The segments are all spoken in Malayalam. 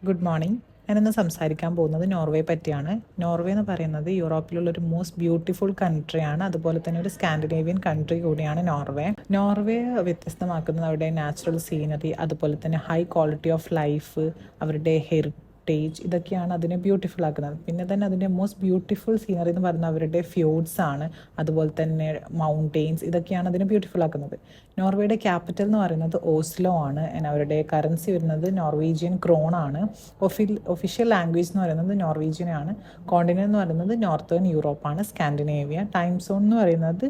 Good morning. ഞാനിന്ന് സംസാരിക്കാൻ പോകുന്നത് നോർവേ പറ്റിയാണ്. നോർവേ എന്ന് പറയുന്നത് യൂറോപ്പിലുള്ള ഒരു മോസ്റ്റ് ബ്യൂട്ടിഫുൾ കൺട്രിയാണ്. അതുപോലെ തന്നെ ഒരു സ്കാൻഡിനേവിയൻ കൺട്രി കൂടിയാണ് നോർവേ. നോർവേ വ്യത്യസ്തമാക്കുന്നത് അവരുടെ നാച്ചുറൽ സീനറി, അതുപോലെ തന്നെ ഹൈ ക്വാളിറ്റി ഓഫ് ലൈഫ്, അവരുടെ ഇതൊക്കെയാണ് അതിനെ ബ്യൂട്ടിഫുൾ ആക്കുന്നത്. പിന്നെ തന്നെ അതിൻ്റെ മോസ്റ്റ് ബ്യൂട്ടിഫുൾ സീനറി എന്ന് പറയുന്നത് അവരുടെ ഫ്യൂഡ്സ് ആണ്. അതുപോലെ തന്നെ മൗണ്ടെയിൻസ്, ഇതൊക്കെയാണ് അതിനെ ബ്യൂട്ടിഫുൾ ആക്കുന്നത്. നോർവേയുടെ ക്യാപിറ്റൽ എന്ന് പറയുന്നത് ഓസ്ലോ ആണ്. അവരുടെ കറൻസി വരുന്നത് നോർവീജിയൻ ക്രോൺ ആണ്. ഒഫീഷ്യൽ ലാംഗ്വേജ് എന്ന് പറയുന്നത് നോർവീജിയൻ ആണ്. കോണ്ടിനെന്റ് എന്ന് പറയുന്നത് നോർത്തേൺ യൂറോപ്പാണ്, സ്കാൻഡിനേവിയ. ടൈം സോൺ എന്ന് പറയുന്നത്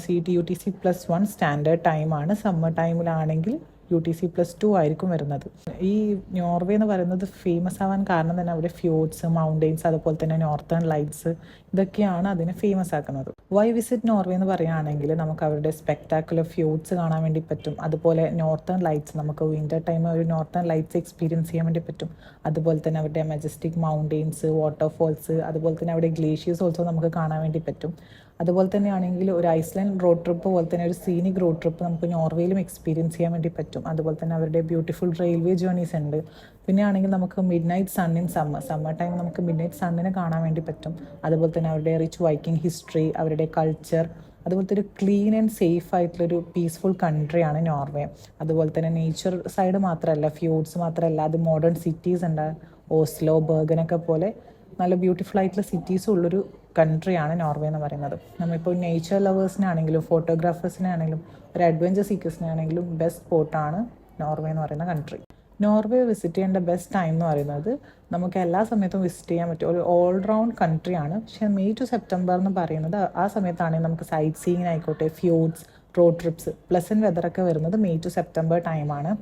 CT/UTC+1 സ്റ്റാൻഡേർഡ് ടൈമാണ്. സമ്മർ ടൈമിലാണെങ്കിൽ UTC+2 ആയിരിക്കും വരുന്നത്. ഈ നോർവേ എന്ന് പറയുന്നത് ഫേമസ് ആവാൻ കാരണം തന്നെ അവിടെ ഫ്യൂഡ്സ്, മൗണ്ടെയിൻസ്, അതുപോലെ തന്നെ നോർത്തേൺ ലൈറ്റ്സ്, ഇതൊക്കെയാണ് അതിനെ ഫേമസ് ആക്കുന്നത്. വൈ വിസിറ്റ് നോർവേ എന്ന് പറയുകയാണെങ്കിൽ നമുക്ക് അവരുടെ സ്പെക്ടാക്കുലർ ഫ്യൂഡ്സ് കാണാൻ വേണ്ടി പറ്റും. അതുപോലെ നോർത്തേൺ ലൈറ്റ്സ്, നമുക്ക് വിൻ്റർ ടൈം ഒരു നോർത്തേൺ ലൈറ്റ്സ് എക്സ്പീരിയൻസ് ചെയ്യാൻ വേണ്ടി പറ്റും. അതുപോലെ തന്നെ അവരുടെ മജസ്റ്റിക് മൗണ്ടെയിൻസ്, വാട്ടർഫോൾസ്, അതുപോലെ തന്നെ അവിടെ ഗ്ലേഷ്യേഴ്സ് ഓൾസോ നമുക്ക് കാണാൻ വേണ്ടി പറ്റും. അതുപോലെ തന്നെയാണെങ്കിൽ ഒരു ഐസ്ലാൻഡ് റോഡ് ട്രിപ്പ് പോലെ തന്നെ ഒരു സീനിക് റോഡ് ട്രിപ്പ് നമുക്ക് നോർവേയിലും എക്സ്പീരിയൻസ് ചെയ്യാൻ വേണ്ടി പറ്റും. അതുപോലെ തന്നെ അവരുടെ ബ്യൂട്ടിഫുൾ റെയിൽവേ ജേർണീസ് ഉണ്ട്. പിന്നെ ആണെങ്കിൽ നമുക്ക് midnight sun in summer time നമുക്ക് മിഡ് നൈറ്റ് സണ്ണിനെ കാണാൻ വേണ്ടി പറ്റും. അതുപോലെ തന്നെ അവരുടെ റിച്ച് വൈക്കിംഗ് ഹിസ്റ്ററി, അവരുടെ കൾച്ചർ, അതുപോലത്തെ ഒരു ക്ലീൻ ആൻഡ് സേഫ് ആയിട്ടുള്ളൊരു പീസ്ഫുൾ കൺട്രിയാണ് നോർവേ. അതുപോലെ തന്നെ നേച്ചർ സൈഡ് മാത്രമല്ല, ഫ്യൂഡ്സ് മാത്രമല്ല, അത് മോഡേൺ സിറ്റീസ് ഉണ്ട്. ഓസ്ലോ, ബർഗനൊക്കെ പോലെ നല്ല ബ്യൂട്ടിഫുൾ ആയിട്ടുള്ള സിറ്റീസും ഉള്ളൊരു കൺട്രിയാണ് നോർവേ എന്ന് പറയുന്നത്. നമ്മളിപ്പോൾ നേച്ചർ ലവേഴ്സിനാണെങ്കിലും ഫോട്ടോഗ്രാഫേഴ്സിനാണെങ്കിലും ഒരു അഡ്വഞ്ചർ സീക്കേഴ്സിനാണെങ്കിലും ബെസ്റ്റ് സ്പോട്ടാണ് നോർവേ എന്ന് പറയുന്ന കൺട്രി. നോർവേ വിസിറ്റ് ചെയ്യേണ്ട ബെസ്റ്റ് ടൈം എന്ന് പറയുന്നത് നമുക്ക് എല്ലാ സമയത്തും വിസിറ്റ് ചെയ്യാൻ പറ്റും. ഒരു ഓൾറൗണ്ട് കൺട്രിയാണ്. പക്ഷേ മെയ് ടു സെപ്റ്റംബർ എന്ന് പറയുന്നത് ആ സമയത്താണെങ്കിൽ നമുക്ക് സൈറ്റ് സീയിങ് ആയിക്കോട്ടെ, ഫ്യൂഡ്സ്, റോഡ് ട്രിപ്സ്, പ്ലസൻറ്റ് വെതറൊക്കെ വരുന്നത് മെയ് ടു സെപ്റ്റംബർ ടൈമാണ്.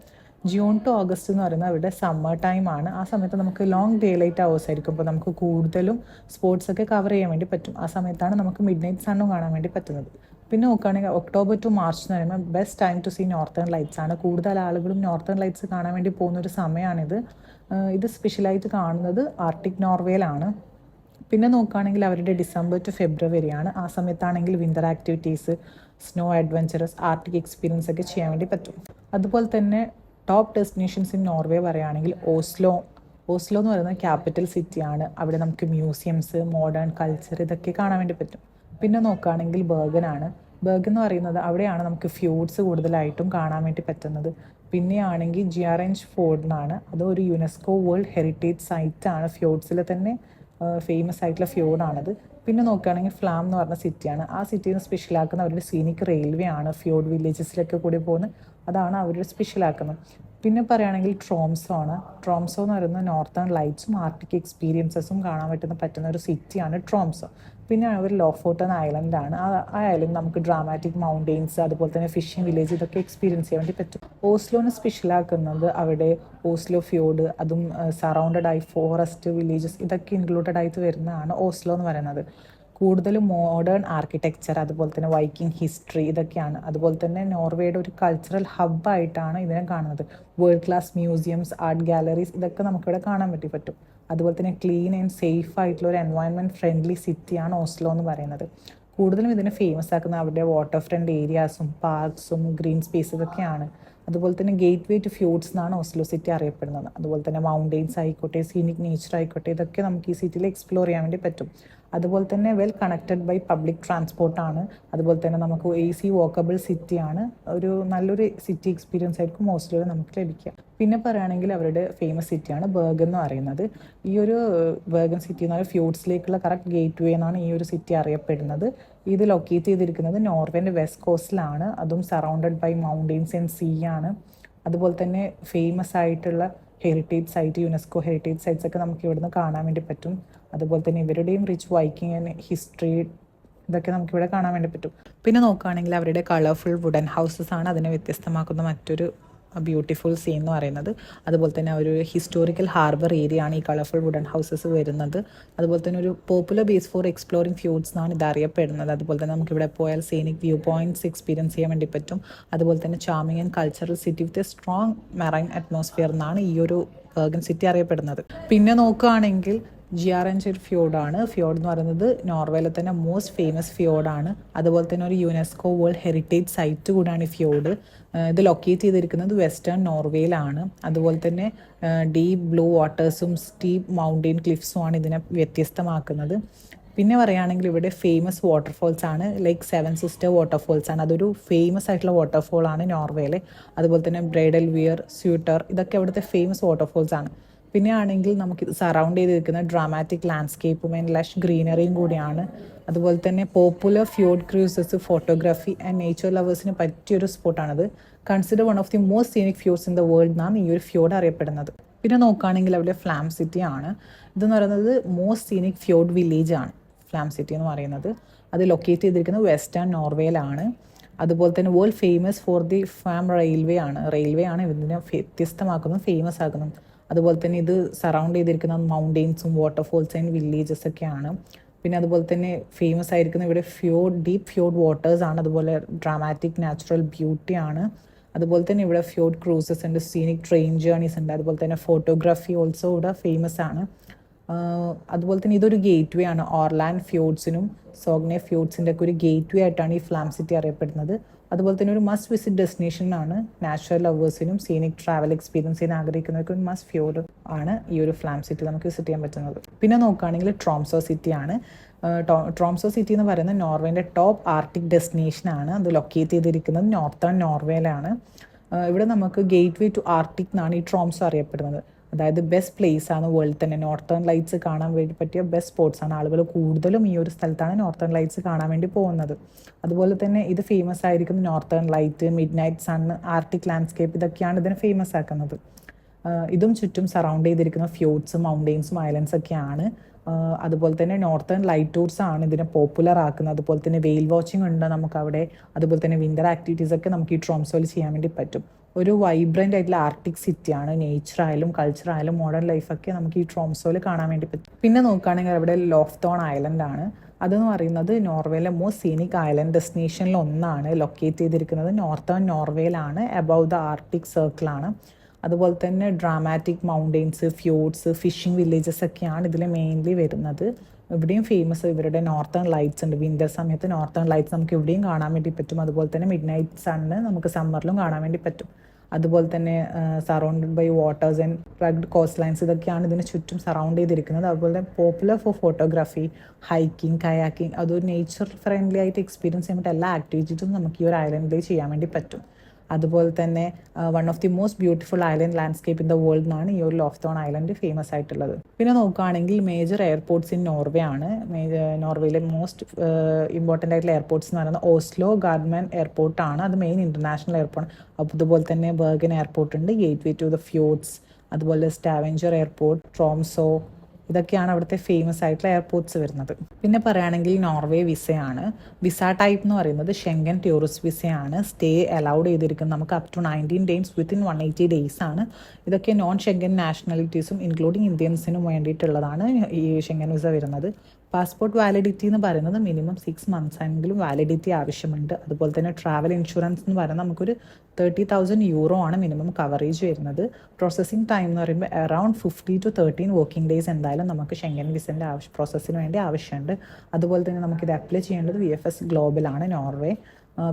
ജൂൺ ടു ഓഗസ്റ്റ് എന്ന് പറയുന്നത് അവിടെ സമ്മർ ടൈമാണ്. ആ സമയത്ത് നമുക്ക് ലോങ് ഡേ ലൈറ്റ് അവേഴ്സ് ആയിരിക്കും. അപ്പോൾ നമുക്ക് കൂടുതലും സ്പോർട്സൊക്കെ കവർ ചെയ്യാൻ വേണ്ടി പറ്റും. ആ സമയത്താണ് നമുക്ക് മിഡ് നൈറ്റ് സണ്ണും കാണാൻ വേണ്ടി പറ്റുന്നത്. പിന്നെ നോക്കുകയാണെങ്കിൽ ഒക്ടോബർ ടു മാർച്ച് എന്ന് പറയുമ്പോൾ best time to see northern lights ആണ്. കൂടുതൽ ആളുകളും നോർത്തേൺ ലൈറ്റ്സ് കാണാൻ വേണ്ടി പോകുന്ന ഒരു സമയമാണിത്. ഇത് സ്പെഷ്യലായിട്ട് കാണുന്നത് ആർട്ടിക് നോർവേയിലാണ്. പിന്നെ നോക്കുകയാണെങ്കിൽ അവരുടെ ഡിസംബർ ടു ഫെബ്രുവരി ആണ്. ആ സമയത്താണെങ്കിൽ winter activities, snow adventurous, Arctic experience ഒക്കെ ചെയ്യാൻ വേണ്ടി പറ്റും. അതുപോലെ തന്നെ ടോപ്പ് ഡെസ്റ്റിനേഷൻസ് ഇൻ നോർവേ പറയുകയാണെങ്കിൽ ഓസ്ലോ എന്ന് പറയുന്നത് ക്യാപിറ്റൽ സിറ്റിയാണ്. അവിടെ നമുക്ക് മ്യൂസിയംസ്, മോഡേൺ കൾച്ചർ, ഇതൊക്കെ കാണാൻ വേണ്ടി പറ്റും. പിന്നെ നോക്കുകയാണെങ്കിൽ ബർഗൻ എന്ന് പറയുന്നത് അവിടെയാണ് നമുക്ക് ഫ്യൂഡ്സ് കൂടുതലായിട്ടും കാണാൻ വേണ്ടി പറ്റുന്നത്. പിന്നെയാണെങ്കിൽ ജിയാറെഞ്ച് ഫോർഡ് എന്നാണ്. അത് ഒരു യുനെസ്കോ വേൾഡ് ഹെറിറ്റേജ് സൈറ്റാണ്. ഫ്യൂഡ്സിൽ തന്നെ ഫേമസ് ആയിട്ടുള്ള ഫ്യൂഡാണത്. പിന്നെ നോക്കുകയാണെങ്കിൽ ഫ്ലാം എന്ന് പറഞ്ഞ സിറ്റിയാണ്. ആ സിറ്റിയിൽ നിന്ന് സ്പെഷ്യലാക്കുന്ന അവരുടെ സീനിക് റെയിൽവേ ആണ്. ഫ്യൂഡ് വില്ലേജസിലൊക്കെ കൂടി പോകുന്നത്, അതാണ് അവരുടെ സ്പെഷ്യലാക്കുന്നത്. പിന്നെ പറയുകയാണെങ്കിൽ ട്രോംസോ എന്ന് പറയുന്നത് നോർത്തേൺ ലൈറ്റ്സും ആർട്ടിക് എക്സ്പീരിയൻസസും കാണാൻ പറ്റുന്ന ഒരു സിറ്റിയാണ് ട്രോംസോ. പിന്നെ ഒരു ലോഫോട്ടൻ ഐലൻഡാണ്. ആ ഐലൻഡ് നമുക്ക് ഡ്രാമാറ്റിക് മൗണ്ടെയിൻസ്, അതുപോലെ തന്നെ ഫിഷിംഗ് വില്ലേജ്, ഇതൊക്കെ എക്സ്പീരിയൻസ് ചെയ്യാൻ വേണ്ടി പറ്റും. ഓസ്ലോനെ സ്പെഷ്യലാക്കുന്നത് അവിടെ ഓസ്ലോ ഫ്യൂഡ്, അതും സറൗണ്ടഡ് ആയി ഫോറസ്റ്റ്, വില്ലേജസ്, ഇതൊക്കെ ഇൻക്ലൂഡഡ് ആയിട്ട് വരുന്നതാണ് ഓസ്ലോ എന്ന് പറയുന്നത്. കൂടുതലും മോഡേൺ ആർക്കിടെക്ചർ, അതുപോലെ തന്നെ വൈക്കിംഗ് ഹിസ്റ്ററി, ഇതൊക്കെയാണ്. അതുപോലെ തന്നെ നോർവേയുടെ ഒരു കൾച്ചറൽ ഹബ്ബായിട്ടാണ് ഇതിനെ കാണുന്നത്. World class museums, art galleries, ഇതൊക്കെ നമുക്കിവിടെ കാണാൻ പറ്റും. അതുപോലെ തന്നെ ക്ലീൻ ആൻഡ് സേഫ് ആയിട്ടുള്ള ഒരു എൻവയോൺമെൻറ്റ് ഫ്രണ്ട്ലി സിറ്റിയാണ് ഓസ്ലോ എന്ന് പറയുന്നത്. കൂടുതലും ഇതിനെ ഫേമസ് ആക്കുന്ന അവരുടെ വാട്ടർ ഫ്രണ്ട് ഏരിയാസും പാർക്സും ഗ്രീൻ സ്പേസസ് ഒക്കെയാണ്. അതുപോലെ തന്നെ ഗേറ്റ് വേ ടു ഫ്യൂഡ്സ് എന്നാണ് ഓസ്ലോ സിറ്റി അറിയപ്പെടുന്നത്. അതുപോലെ തന്നെ മൗണ്ടെയിൻസ് ആയിക്കോട്ടെ, സീനിക് നേച്ചർ ആയിക്കോട്ടെ, ഇതൊക്കെ നമുക്ക് ഈ സിറ്റിയിൽ എക്സ്പ്ലോർ ചെയ്യാൻ വേണ്ടി പറ്റും. അതുപോലെ തന്നെ വെൽ കണക്റ്റഡ് ബൈ പബ്ലിക് ട്രാൻസ്പോർട്ടാണ്. അതുപോലെ തന്നെ നമുക്ക് AC വോക്കബിൾ സിറ്റിയാണ്. ഒരു നല്ലൊരു സിറ്റി എക്സ്പീരിയൻസ് ആയിരിക്കും ഓസ്ലോയിൽ നമുക്ക് ലഭിക്കുക. പിന്നെ പറയുകയാണെങ്കിൽ അവരുടെ ഫേമസ് സിറ്റിയാണ് ബർഗൻ എന്ന് പറയുന്നത്. ഈ ഒരു ബർഗൻ സിറ്റി എന്ന് പറയുന്നത് ഫ്യൂഡ്സിലേക്കുള്ള കറക്റ്റ് ഗേറ്റ് വേ എന്നാണ് ഈ ഒരു സിറ്റി അറിയപ്പെടുന്നത്. ഇത് ലൊക്കേറ്റ് ചെയ്തിരിക്കുന്നത് നോർവേൻ്റെ വെസ്റ്റ് കോസ്റ്റിലാണ്. അതും surrounded by mountains and sea ആണ്. അതുപോലെ തന്നെ ഫേമസ് ആയിട്ടുള്ള heritage site, UNESCO heritage sites ഒക്കെ നമുക്ക് ഇവിടുന്ന് കാണാൻ വേണ്ടി പറ്റും. അതുപോലെ തന്നെ ഇവരുടെയും റിച്ച് വൈക്കിംഗ് ആൻഡ് ഹിസ്റ്ററി, ഇതൊക്കെ നമുക്കിവിടെ കാണാൻ വേണ്ടി പറ്റും. പിന്നെ നോക്കുകയാണെങ്കിൽ അവരുടെ കളർഫുൾ വുഡൻ ഹൗസസ് ആണ് അതിനെ വ്യത്യസ്തമാക്കുന്ന മറ്റൊരു ബ്യൂട്ടിഫുൾ സീൻ എന്ന് പറയുന്നത്. അതുപോലെ തന്നെ ഒരു ഹിസ്റ്റോറിക്കൽ ഹാർബർ ഏരിയ ആണ് ഈ കളർഫുൾ വുഡൻ ഹൗസസ് വരുന്നത്. അതുപോലെ തന്നെ ഒരു പോപ്പുലർ ബേസ് ഫോർ എക്സ്പ്ലോറിംഗ് ഫ്യൂഡ്സ് എന്നാണ് ഇത് അറിയപ്പെടുന്നത്. അതുപോലെ തന്നെ നമുക്കിവിടെ പോയാൽ സീനിക് വ്യൂ പോയിന്റ്സ് എക്സ്പീരിയൻസ് ചെയ്യാൻ വേണ്ടി പറ്റും. അതുപോലെ തന്നെ charming and cultural city with a strong marine atmosphere എന്നാണ് ഈ ഒരു ബർഗൻ സിറ്റി അറിയപ്പെടുന്നത്. പിന്നെ നോക്കുകയാണെങ്കിൽ ജിയാറൻചിർ ഫ്യോർഡാണ്. ഫ്യോർഡ് എന്ന് പറയുന്നത് നോർവേയിലെ തന്നെ മോസ്റ്റ് ഫേമസ് ഫ്യോർഡാണ്. അതുപോലെ തന്നെ ഒരു യുനെസ്കോ വേൾഡ് ഹെറിറ്റേജ് സൈറ്റ് കൂടാണ് ഈ ഫ്യോർഡ്. ഇത് ലൊക്കേറ്റ് ചെയ്തിരിക്കുന്നത് വെസ്റ്റേൺ നോർവേയിലാണ്. അതുപോലെ തന്നെ ഡീപ്പ് ബ്ലൂ വാട്ടേഴ്സും സ്റ്റീപ്പ് മൗണ്ടെയിൻ ക്ലിഫ്സുമാണ് ഇതിനെ വ്യത്യസ്തമാക്കുന്നത്. പിന്നെ പറയുകയാണെങ്കിൽ ഇവിടെ ഫേമസ് വാട്ടർഫോൾസ് ആണ്, ലൈക്ക് 7 സിസ്റ്റർ വാട്ടർഫോൾസ് ആണ്. അതൊരു ഫേമസ് ആയിട്ടുള്ള വാട്ടർഫോൾ ആണ് നോർവേയിലെ. അതുപോലെ തന്നെ ബ്രൈഡൽ വിയർ, സ്യൂട്ടർ, ഇതൊക്കെ അവിടുത്തെ ഫേമസ് വാട്ടർഫോൾസ് ആണ്. പിന്നെ ആണെങ്കിൽ നമുക്ക് സറൗണ്ട് ചെയ്തിരിക്കുന്ന ഡ്രാമാറ്റിക് ലാൻഡ്സ്കേപ്പും ആൻഡ് ലഷ് ഗ്രീനറിയും കൂടിയാണ്. അതുപോലെ തന്നെ popular fjord cruises, photography and nature ലവേഴ്സിന് പറ്റിയൊരു സ്പോട്ടാണത്. Consider one of the most scenic fjords in the world എന്നാണ് ഈ ഒരു ഫ്യോർഡ് അറിയപ്പെടുന്നത്. പിന്നെ നോക്കുകയാണെങ്കിൽ അവിടെ ഫ്ലാം സിറ്റി ആണ്. ഇതെന്ന് പറയുന്നത് മോസ്റ്റ് സീനിക് ഫ്യോർഡ് വില്ലേജ് ആണ് ഫ്ലാം സിറ്റി എന്ന് പറയുന്നത്. അത് ലൊക്കേറ്റ് ചെയ്തിരിക്കുന്നത് വെസ്റ്റേൺ നോർവേയിലാണ്. അതുപോലെ തന്നെ world famous for the farm railway ആണ് ഇതിനെ വ്യത്യസ്തമാക്കുന്നതും ഫേമസ് ആക്കുന്നതും. അതുപോലെ തന്നെ ഇത് സറൗണ്ട് ചെയ്തിരിക്കുന്ന മൗണ്ടെയിൻസും വാട്ടർഫോൾസ് ആൻഡ് വില്ലേജസ് ഒക്കെയാണ്. പിന്നെ അതുപോലെ തന്നെ ഫേമസ് ആയിരിക്കുന്ന ഇവിടെ ഡീപ്പ് ഫ്യോർഡ് വാട്ടേഴ്സ് ആണ്. അതുപോലെ ഡ്രാമാറ്റിക് നാച്ചുറൽ ബ്യൂട്ടി ആണ്. അതുപോലെ തന്നെ ഇവിടെ ഫ്യോർഡ് ക്രൂസസ് ഉണ്ട്, സീനിക് ട്രെയിൻ ജേർണീസ് ഉണ്ട്. അതുപോലെ തന്നെ ഫോട്ടോഗ്രാഫി ഓൾസോ ഇവിടെ ഫേമസ് ആണ്. അതുപോലെ തന്നെ ഇതൊരു ഗേറ്റ് വേ ആണ്. ഓർലാൻഡ് ഫ്യോർഡ്സിനും സോഗ്നെ ഫ്യോർഡ്സിൻ്റെ ഒക്കെ ഒരു ഗേറ്റ് വേ ആയിട്ടാണ് ഈ ഫ്ലാം സിറ്റി അറിയപ്പെടുന്നത്. അതുപോലെ തന്നെ ഒരു മസ്റ്റ് വിസിറ്റ് ഡെസ്റ്റിനേഷൻ ആണ്. നാച്ചുറൽ ലവേഴ്സിനും സീനിക് ട്രാവൽ എക്സ്പീരിയൻസ് ചെയ്യാൻ ആഗ്രഹിക്കുന്നവർക്ക് ഒരു മസ്റ്റ് ഫ്യോർഡ് ആണ് ഈ ഒരു ഫ്ലാം സിറ്റി നമുക്ക് വിസിറ്റ് ചെയ്യാൻ പറ്റുന്നത്. പിന്നെ നോക്കുകയാണെങ്കിൽ ട്രോംസോ സിറ്റി ആണ്. ട്രോംസോ സിറ്റി എന്ന് പറയുന്നത് നോർവേൻ്റെ ടോപ്പ് ആർട്ടിക് ഡെസ്റ്റിനേഷൻ ആണ്. അത് ലൊക്കേറ്റ് ചെയ്തിരിക്കുന്നത് നോർത്തേൺ നോർവേയിലാണ്. ഇവിടെ നമുക്ക് ഗേറ്റ് വേ ടു ആർട്ടിക് എന്നാണ് ഈ ട്രോംസോ അറിയപ്പെടുന്നത്. അതായത് ബെസ്റ്റ് പ്ലേസ് ആണ് വേൾഡിൽ തന്നെ. നോർത്തേൺ ലൈറ്റ്സ് കാണാൻ വേണ്ടി പറ്റിയ ബെസ്റ്റ് സ്പോട്ട്സ് ആണ്. ആളുകൾ കൂടുതലും ഈ ഒരു സ്ഥലത്താണ് നോർത്തേൺ ലൈറ്റ്സ് കാണാൻ വേണ്ടി പോകുന്നത്. അതുപോലെ തന്നെ ഇത് ഫേമസ് ആയിരിക്കും northern light, midnight sun, Arctic landscape, ഇതൊക്കെയാണ് ഇതിനെ ഫേമസ് ആക്കുന്നത്. ഇതും ചുറ്റും സറൗണ്ട് ചെയ്തിരിക്കുന്ന ഫ്യോർഡ്സും മൗണ്ടെയിൻസും ഐലൻഡ്സ് ഒക്കെയാണ്. അതുപോലെ തന്നെ നോർത്തേൺ ലൈറ്റ് ടൂർസ് ആണ് ഇതിനെ പോപ്പുലർ ആക്കുന്നത്. അതുപോലെ തന്നെ വെയിൽ വാച്ചിങ് ഉണ്ട് നമുക്കവിടെ. അതുപോലെ തന്നെ വിൻ്റർ ആക്ടിവിറ്റീസ് ഒക്കെ നമുക്ക് ഈ ട്രോംസോയിൽ ചെയ്യാൻ വേണ്ടി പറ്റും. ഒരു വൈബ്രൻ്റ് ആയിട്ടുള്ള ആർട്ടിക് സിറ്റിയാണ്. നേച്ചറായാലും കൾച്ചറായാലും മോഡേൺ ലൈഫൊക്കെ നമുക്ക് ഈ ട്രോംസോയിൽ കാണാൻ വേണ്ടി പറ്റും. പിന്നെ നോക്കുകയാണെങ്കിൽ അവിടെ ലോഫ്തോൺ ഐലൻഡ് ആണ്. അതെന്ന് പറയുന്നത് നോർവേയിലെ മോസ്റ്റ് സീനിക് ഐലൻഡ് ഡെസ്റ്റിനേഷനിൽ ഒന്നാണ്. ലൊക്കേറ്റ് ചെയ്തിരിക്കുന്നത് നോർത്തേൺ നോർവേയിലാണ്, എബവ് ദ ആർട്ടിക് സർക്കിളാണ്. അതുപോലെ തന്നെ ഡ്രാമാറ്റിക് മൗണ്ടെയിൻസ്, ഫ്യോർഡ്സ്, ഫിഷിംഗ് വില്ലേജസ് ഒക്കെയാണ് ഇതിൽ മെയിൻലി വരുന്നത്. ഇവിടെയും ഫേമസ് ഇവരുടെ നോർത്തേൺ ലൈറ്റ്സ് ഉണ്ട്. വിൻ്റർ സമയത്ത് നോർത്തേൺ ലൈറ്റ്സ് നമുക്ക് ഇവിടെയും കാണാൻ വേണ്ടി പറ്റും. അതുപോലെ തന്നെ മിഡ് നൈറ്റ് സണ്ണ് നമുക്ക് സമ്മറിലും കാണാൻ വേണ്ടി പറ്റും. അതുപോലെ തന്നെ surrounded by waters and rugged coast lines, ഇതൊക്കെയാണ് ഇതിന് ചുറ്റും സറൗണ്ട് ചെയ്തിരിക്കുന്നത്. അതുപോലെ തന്നെ popular for photography, hiking, kayaking, അതൊരു നേച്ചർ ഫ്രണ്ട്ലി ആയിട്ട് എക്സ്പീരിയൻസ് ചെയ്യാൻ പറ്റും. എല്ലാ ആക്ടിവിറ്റീസും നമുക്ക് ഈ ഒരു ഐലൻഡിൽ ചെയ്യാൻ വേണ്ടി പറ്റും. അതുപോലെ തന്നെ one of the most beautiful island landscape in the world എന്നാണ് ഈ ഒരു ലോഫ്തോൺ ഐലൻഡ് ഫേമസ് ആയിട്ടുള്ളത്. പിന്നെ നോക്കുകയാണെങ്കിൽ മേജർ എയർപോർട്ട്സ് ഇൻ നോർവേ ആണ്. നോർവേയിലെ മോസ്റ്റ് ഇമ്പോർട്ടൻ്റ് ആയിട്ടുള്ള എയർപോർട്ട്സ് എന്ന് പറയുന്നത് ഓസ്ലോ ഗാർഡ്മാൻ എയർപോർട്ടാണ്. അത് മെയിൻ ഇൻ്റർനാഷണൽ എയർപോർട്ട്. അതുപോലെ തന്നെ ബർഗൻ എയർപോർട്ട് ഉണ്ട്, ഗേറ്റ് വേ ടു ദ ഫ്യോർഡ്സ്. അതുപോലെ സ്റ്റാവെഞ്ചർ എയർപോർട്ട്, ട്രോംസോ, ഇതൊക്കെയാണ് അവിടുത്തെ ഫേമസ് ആയിട്ടുള്ള എയർപോർട്ട്സ് വരുന്നത്. പിന്നെ പറയുകയാണെങ്കിൽ നോർവേ വിസയാണ്. വിസ ടൈപ്പ് എന്ന് പറയുന്നത് ഷെങ്കൻ ടൂറിസ്റ്റ് വിസയാണ്. സ്റ്റേ അലൗഡ് ചെയ്തിരിക്കുന്നത് നമുക്ക് up to 19 days within 180 days ആണ്. ഇതൊക്കെ നോൺ ഷെങ്കൻ നാഷണാലിറ്റീസും ഇൻക്ലൂഡിങ് ഇന്ത്യൻസിനും വേണ്ടിയിട്ടുള്ളതാണ് ഈ ഷെങ്കൻ വിസ വരുന്നത്. പാസ്പോർട്ട് വാലിഡിറ്റി എന്ന് പറയുന്നത് മിനിമം 6 months എങ്കിലും വാലിഡിറ്റി ആവശ്യമുണ്ട്. അതുപോലെ തന്നെ ട്രാവൽ ഇൻഷുറൻസ് എന്ന് പറയുന്നത് നമുക്കൊരു 30,000 euro ആണ് മിനിമം കവറേജ് വരുന്നത്. പ്രോസസ്സിംഗ് ടൈം എന്ന് പറയുമ്പോൾ അറൗണ്ട് 50 to 13 വർക്കിംഗ് ഡേയ്സ് എന്തായാലും നമുക്ക് ഷെങ്കൻ വിസൻ്റെ പ്രോസസ്സിന് വേണ്ടി ആവശ്യമുണ്ട്. അതുപോലെ തന്നെ നമുക്കിത് അപ്ലൈ ചെയ്യേണ്ടത് VFS ഗ്ലോബലാണ്, നോർവേ.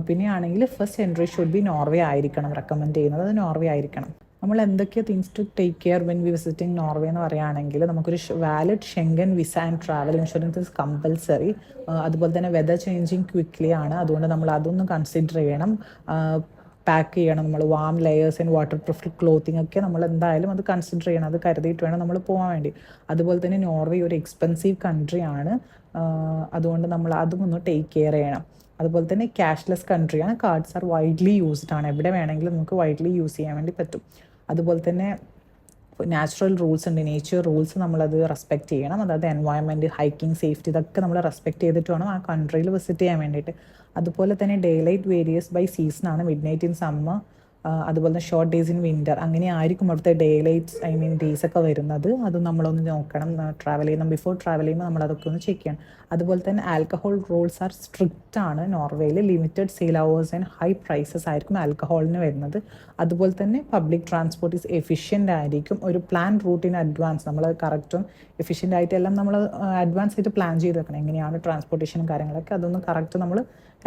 പിന്നെ ആണെങ്കിൽ first entry should be Norway ആയിരിക്കണം. റെക്കമെൻഡ് ചെയ്യുന്നത് അത് നോർവേ ആയിരിക്കണം. നമ്മൾ എന്തൊക്കെ things to take care when we visiting Norway എന്ന് പറയുകയാണെങ്കിൽ നമുക്കൊരു valid Schengen visa and travel insurance is compulsory. അതുപോലെ തന്നെ വെതർ ചേഞ്ചിങ് ക്വിക്ക്ലി ആണ്. അതുകൊണ്ട് നമ്മൾ അതൊന്ന് കൺസിഡർ ചെയ്യണം. പാക്ക് ചെയ്യണം നമ്മൾ. Warm layers and water proof clothing ഒക്കെ നമ്മൾ എന്തായാലും അത് കൺസിഡർ ചെയ്യണം. അത് കരുതിയിട്ട് വേണം നമ്മൾ പോകാൻ വേണ്ടി. അതുപോലെ തന്നെ നോർവേ ഒരു എക്സ്പെൻസീവ് കൺട്രി ആണ്. അതുകൊണ്ട് നമ്മൾ അതും ഒന്ന് ടേക്ക് കെയർ ചെയ്യണം. അതുപോലെ തന്നെ ക്യാഷ്ലെസ് കൺട്രിയാണ്. കാർഡ്സ് ആർ വൈഡ്ലി യൂസ്ഡ് ആണ്. എവിടെ വേണമെങ്കിലും നമുക്ക് വൈഡ്ലി യൂസ് ചെയ്യാൻ വേണ്ടി പറ്റും. അതുപോലെ തന്നെ നാച്ചുറൽ റൂൾസ് ഉണ്ട്, നേച്ചർ റൂൾസ് നമ്മളത് റെസ്പെക്റ്റ് ചെയ്യണം. അതായത് എൻവയോൺമെൻറ്റ്, ഹൈക്കിംഗ്, സേഫ്റ്റി, ഇതൊക്കെ നമ്മൾ റെസ്പെക്റ്റ് ചെയ്തിട്ട് വേണം ആ കൺട്രിയിൽ വിസിറ്റ് ചെയ്യാൻ വേണ്ടിയിട്ട്. അതുപോലെ തന്നെ daylight various by season ആണ്. മിഡ് നൈറ്റ് ഇൻ സമ്മർ അതുപോലെ തന്നെ ഷോർട്ട് ഡേയ്സ് ഇൻ വിൻ്റർ, അങ്ങനെ ആയിരിക്കും അവിടുത്തെ ഡേയ്സ് ഒക്കെ വരുന്നത്. അത് നമ്മളൊന്ന് നോക്കണം ട്രാവൽ ചെയ്യുന്ന ബിഫോർ ട്രാവൽ ചെയ്യുമ്പോൾ നമ്മൾ അതൊക്കെ ഒന്ന് ചെക്ക് ചെയ്യണം. അതുപോലെ തന്നെ ആൽക്കഹോൾ റൂൾസ് ആർ സ്ട്രിക്റ്റ് ആണ് നോർവേയിൽ. Limited sale hours and high prices ആയിരിക്കും ആൽക്കഹോളിന് വരുന്നത്. അതുപോലെ തന്നെ പബ്ലിക് ട്രാൻസ്പോർട്ട് ഈസ് എഫിഷ്യൻ്റ് ആയിരിക്കും. ഒരു പ്ലാൻ റൂട്ട് ഇൻ അഡ്വാൻസ് നമ്മൾ കറക്റ്റും എഫിഷ്യൻ്റ് ആയിട്ട് എല്ലാം നമ്മൾ അഡ്വാൻസ് ആയിട്ട് പ്ലാൻ ചെയ്ത് വെക്കണം. എങ്ങനെയാണ് ട്രാൻസ്പോർട്ടേഷനും കാര്യങ്ങളൊക്കെ അതൊന്ന് കറക്റ്റ് നമ്മൾ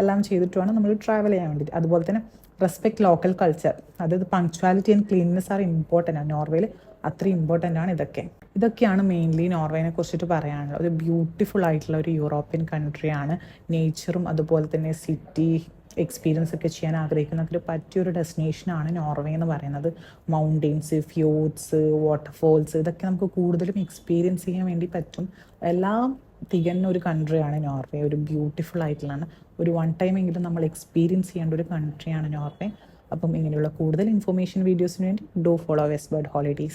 എല്ലാം ചെയ്തിട്ട് വേണം നമ്മൾ ട്രാവൽ ചെയ്യാൻ വേണ്ടിയിട്ട്. അതുപോലെ തന്നെ റെസ്പെക്ട് ലോക്കൽ കൾച്ചർ, അതായത് punctuality and cleanness are important ആണ് നോർവേയിൽ. അത്രയും ഇമ്പോർട്ടൻ്റ് ആണ് ഇതൊക്കെയാണ് മെയിൻലി നോർവേനെ കുറിച്ചിട്ട് പറയാനുള്ളത്. ഒരു ബ്യൂട്ടിഫുൾ ആയിട്ടുള്ള ഒരു യൂറോപ്യൻ കൺട്രിയാണ്. നേച്ചറും അതുപോലെ തന്നെ സിറ്റി എക്സ്പീരിയൻസ് ഒക്കെ ചെയ്യാൻ ആഗ്രഹിക്കുന്നതിൽ പറ്റിയൊരു ഡെസ്റ്റിനേഷനാണ് നോർവേ എന്ന് പറയുന്നത്. മൗണ്ടെയിൻസ്, ഫ്യൂട്ട്സ്, വാട്ടർഫോൾസ്, ഇതൊക്കെ നമുക്ക് കൂടുതലും എക്സ്പീരിയൻസ് ചെയ്യാൻ വേണ്ടി പറ്റും. എല്ലാം തികഞ്ഞ ഒരു കൺട്രിയാണ് നോർവേ. ഒരു ബ്യൂട്ടിഫുൾ ആയിട്ടുള്ളതാണ്. ഒരു വൺ ടൈമെങ്കിലും നമ്മൾ എക്സ്പീരിയൻസ് ചെയ്യേണ്ട ഒരു കൺട്രിയാണ് നോർവേ. അപ്പം ഇങ്ങനെയുള്ള കൂടുതൽ ഇൻഫർമേഷൻ വീഡിയോസിന് വേണ്ടി do follow west bird holidays.